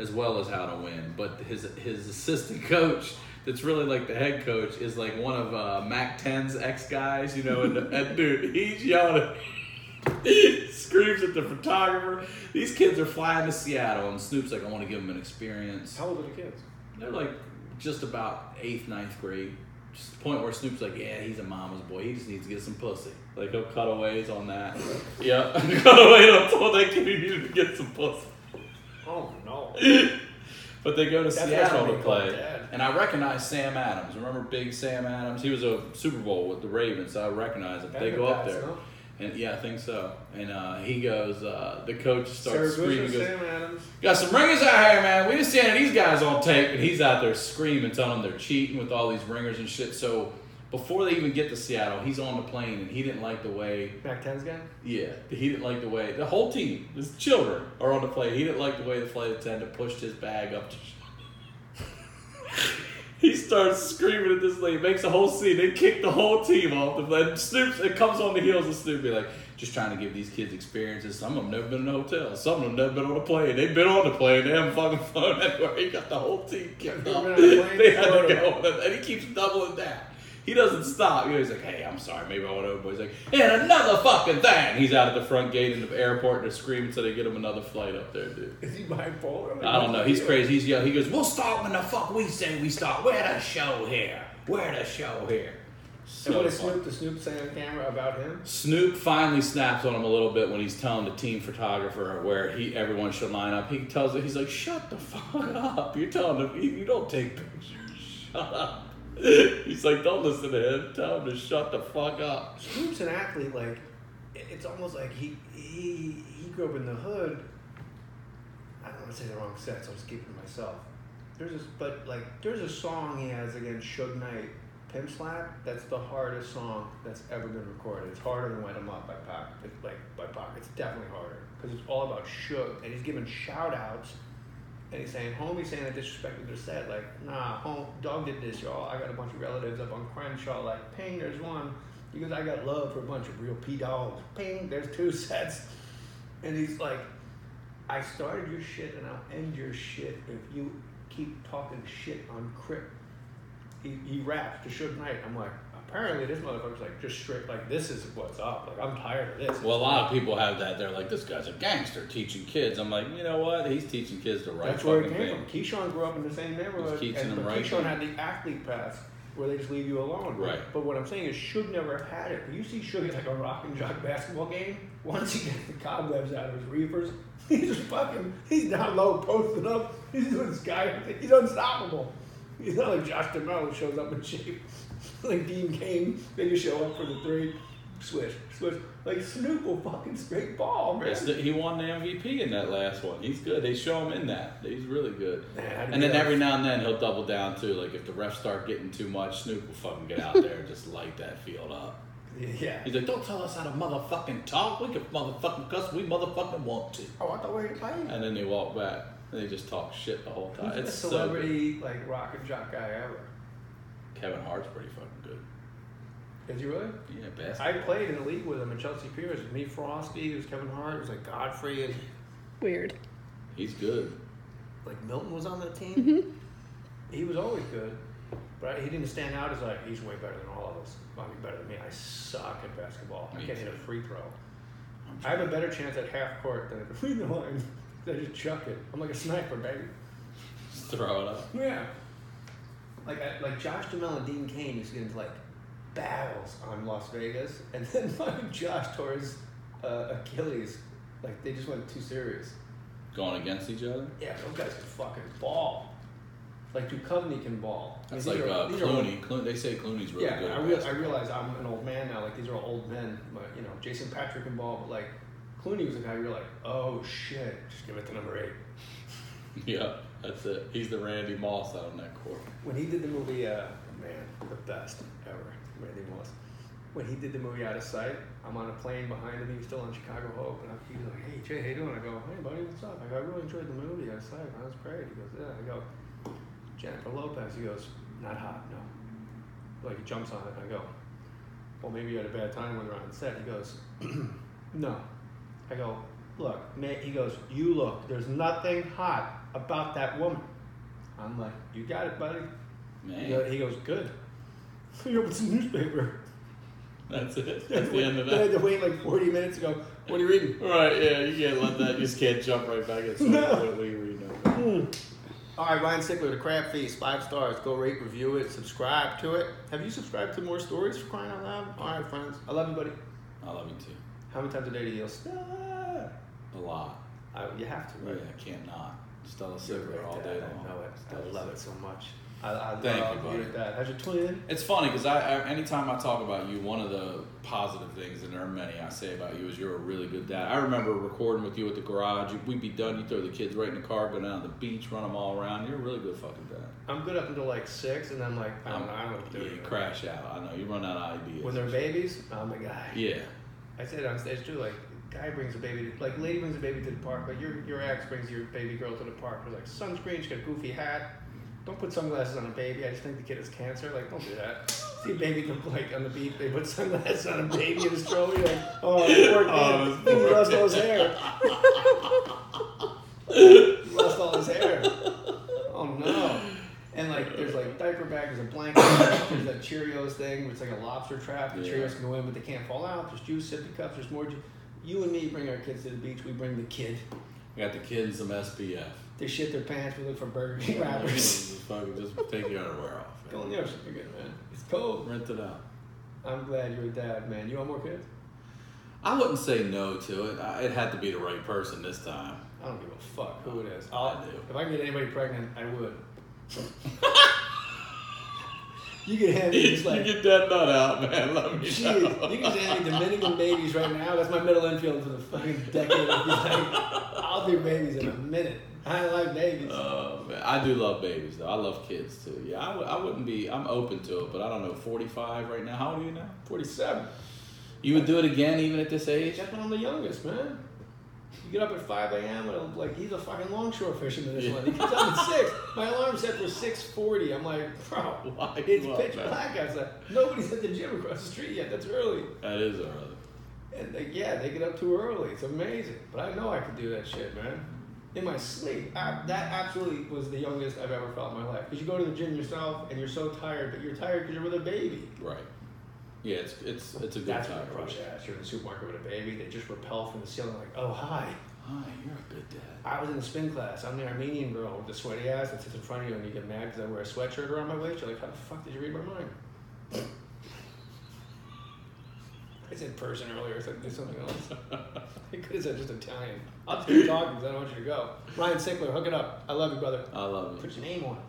as well as how to win. But his assistant coach, that's really like the head coach, is like one of Mac 10's ex guys, you know. And dude, he's yelling. He screams at the photographer. These kids are flying to Seattle, and Snoop's like, I want to give them an experience. How old are the kids? They're like just about 8th, 9th grade. Just the point where Snoop's like, yeah, he's a mama's boy. He just needs to get some pussy. Like, he'll cutaways on that. Yeah, cutaways on told that kid he needed to get some pussy. Oh, no. But they go to Seattle to play. Dad. And I recognize Sam Adams. Remember big Sam Adams? He was a Super Bowl with the Ravens, so I recognize him. They go up there. No? And yeah, I think so. And he goes, the coach starts screaming. Sam Adams. Got some ringers out here, man. We just seeing these guys on tape. And he's out there screaming, telling them they're cheating with all these ringers and shit. So before they even get to Seattle, he's on the plane, and he didn't like the way... Mac 10's guy? Yeah, he didn't like the way... The whole team, his children, are on the plane. He didn't like the way the flight attendant pushed his bag up to... He starts screaming at this lady, makes a whole scene. They kick the whole team off the plane. Snoop, it comes on the heels of Snoop, be like, just trying to give these kids experiences. Some of them never been in a hotel. Some of them never been on a plane. They've been on the plane. They haven't fucking flown anywhere. He got the whole team kicked off. They had to go. And he keeps doubling that. He doesn't stop. You know, he's like, hey, I'm sorry. Maybe I went over. He's like, and another fucking thing. He's out at the front gate in the airport. And they're screaming so they get him another flight up there, dude. Is he bipolar? I don't know. He's crazy. He's yelling. He goes, we'll start when the fuck we say we start. We're the show here. We're the show here. So and what is the Snoop say on camera about him? Snoop finally snaps on him a little bit when he's telling the team photographer where everyone should line up. He tells it. He's like, shut the fuck up. You're telling them you don't take pictures. Shut up. He's like, don't listen to him. Tell him to shut the fuck up. Snoop's an athlete. Like, it's almost like he grew up in the hood. I don't want to say the wrong set, so I'm just keeping it to myself. There's a song he has against Suge Knight, Pimp Slap. That's the hardest song that's ever been recorded. It's harder than Light 'Em Up by Pac. It's definitely harder because it's all about Suge, and he's giving shout outs. And he's saying, homie's saying I disrespected their set. Like, nah, dog did this, y'all. I got a bunch of relatives up on Crenshaw. Like, ping, there's one. He goes, I got love for a bunch of real P-dogs. Ping, there's 2 sets. And he's like, I started your shit and I'll end your shit if you keep talking shit on Crip. He raps to Suge Knight. I'm like, apparently this motherfucker's like just straight, like, this is what's up. Like, I'm tired of this. Well, a lot of people have that. They're like, this guy's a gangster teaching kids. I'm like, you know what? He's teaching kids to write. That's where it came from. Keyshawn grew up in the same neighborhood. Keyshawn had the athlete pass where they just leave you alone. Right. But what I'm saying is Suge never had it. When you see Suge at like a rock and jock basketball game, once he gets the cobwebs out of his reefers, he's down low, posting up. He's doing this guy. He's unstoppable. He's not like Josh Duhamel who shows up in shape. Like Dean Cain, they just show up for the 3, swish. Like Snoop will fucking straight ball, man. He won the MVP in that last one. He's good. They show him in that. He's really good. And then every now and then he'll double down too. Like if the refs start getting too much, Snoop will fucking get out there and just light that field up. Yeah. He's like, don't tell us how to motherfucking talk. We can motherfucking cuss. We motherfucking want to. Oh, I thought we were playing. And then they walk back and they just talk shit the whole time. Who's it's the celebrity like rock and jock guy ever? Kevin Hart's pretty fucking good. Is he really? Yeah, basketball. I played in a league with him at Chelsea Piers. It was me, Frosty, it was Kevin Hart, it was like Godfrey. And weird. He's good. Like Milton was on that team. Mm-hmm. He was always good. But he didn't stand out as like, he's way better than all of us. I mean, better than me. I suck at basketball. I can't hit a free throw. I have a better chance at half court than at the free throw line. I just chuck it. I'm like a sniper, baby. Just throw it up. Yeah. Like Josh Duhamel and Dean Cain used to get into like battles on Las Vegas, and then fucking Josh tore his Achilles. Like they just went too serious. Going against each other? Yeah, those guys can fucking ball. Like Duchovny can ball. That's like Clooney. They say Clooney's really good. Yeah, I realize I'm an old man now. Like these are all old men. But you know, Jason Patrick can ball, but like Clooney was the guy you're like, oh shit, just give it to number 8. Yeah, that's it. He's the Randy Moss out on that court. When he did the movie, man, the best ever, Randy Moss. When he did the movie Out of Sight, I'm on a plane behind him. He was still on Chicago Hope, and he was like, "Hey Jay, how you doing?" I go, "Hey buddy, what's up?" I go, "I really enjoyed the movie Out of Sight. That was great." He goes, "Yeah." I go, "Jennifer Lopez." He goes, "Not hot, no." Like he jumps on it. I go, "Well, maybe you had a bad time when they're on set." He goes, "No." I go, "Look, mate." He goes, "You look. There's nothing hot about that woman. I'm like, you got it, buddy. Man. He goes, good. He opens the newspaper. That's it. That's the end of I had that. to wait like 40 minutes to go, what are you reading? Right, yeah, you can't let that, you just can't jump right back into No. what are you reading? All right, Ryan Sickler, The Crab Feast, 5 stars. Go rate, review it, subscribe to it. Have you subscribed to more stories for crying out loud? All right, friends. I love you, buddy. I love you too. How many times a day do you yell, stop? A lot. You have to, Yeah, right? I can't not. Stella You're a Sickler great all dad. day I long. know it. Stella I love it Sickler. so much. I Thank you, love buddy. your dad. How's your twin? It's funny because I anytime I talk about you, one of the positive things, and there are many I say about you, is you're a really good dad. I remember recording with you at the garage. We'd be done. You throw the kids right in the car, go down to the beach, run them all around. You're a really good fucking dad. I'm good up until like 6, and then like, I don't know what to do. You crash out. I know. You run out of ideas. When they're babies, I'm a guy. Yeah. I said on stage too, like, guy brings a baby, like, lady brings a baby to the park, like, your ex brings your baby girl to the park with, like, sunscreen, she got a goofy hat. Don't put sunglasses on a baby, I just think the kid has cancer, like, don't do that. See a baby come, like, on the beach, they put sunglasses on a baby in a stroller, you're like, oh, poor kid, he lost all his hair. He lost all his hair. Oh, no. And, like, there's, like, diaper bag, there's a blanket, there's that Cheerios thing, where it's like a lobster trap, the Yeah. Cheerios can go in, but they can't fall out, there's juice, sippy cups, there's more juice. You and me bring our kids to the beach, we bring the kid. We got the kids some SPF. They shit their pants, we look for Burger King Just wrappers. fucking just take your underwear off. Go in the ocean, you're good, man. It's cold. Rent it out. I'm glad you're a dad, man. You want more kids? I wouldn't say no to it. It had to be the right person this time. I don't give a fuck who it is. I do. If I can get anybody pregnant, I would. You can hand me just like, you get that nut out, man. Let me jeez, know. you can just hand me Dominican babies right now. That's my middle infield for the fucking decade. I'll do babies in a minute. I like babies. Oh, man. I do love babies, though. I love kids, too. Yeah, I wouldn't be, I'm open to it, but I don't know, 45 right now. How old are you now? 47. You would do it again even at this age? That's when I'm the youngest, man. You get up at 5 a.m. and like he's a fucking longshore fisherman. This one. He gets up at 6. My alarm set for 6:40. I'm like, bro, Why it's you up, pitch man? black outside. Nobody's at the gym across the street yet. That's early. That is early. And they get up too early. It's amazing. But I know I could do that shit, man. In my sleep. That absolutely was the youngest I've ever felt in my life. Because you go to the gym yourself and you're so tired, but you're tired because you're with a baby. Right. Yeah, it's a good That's time. what I crush ass. You're in the supermarket with a baby. They just repel from the ceiling like, oh, hi. Hi, you're a good dad. I was in the spin class. I'm the Armenian girl with the sweaty ass that sits in front of you and you get mad because I wear a sweatshirt around my waist. You're like, how the fuck did you read my mind? I said person earlier. I said do something else. I could have said just Italian. I'll just keep talking because I don't want you to go. Ryan Sickler, hook it up. I love you, brother. I love you. Put your name on it.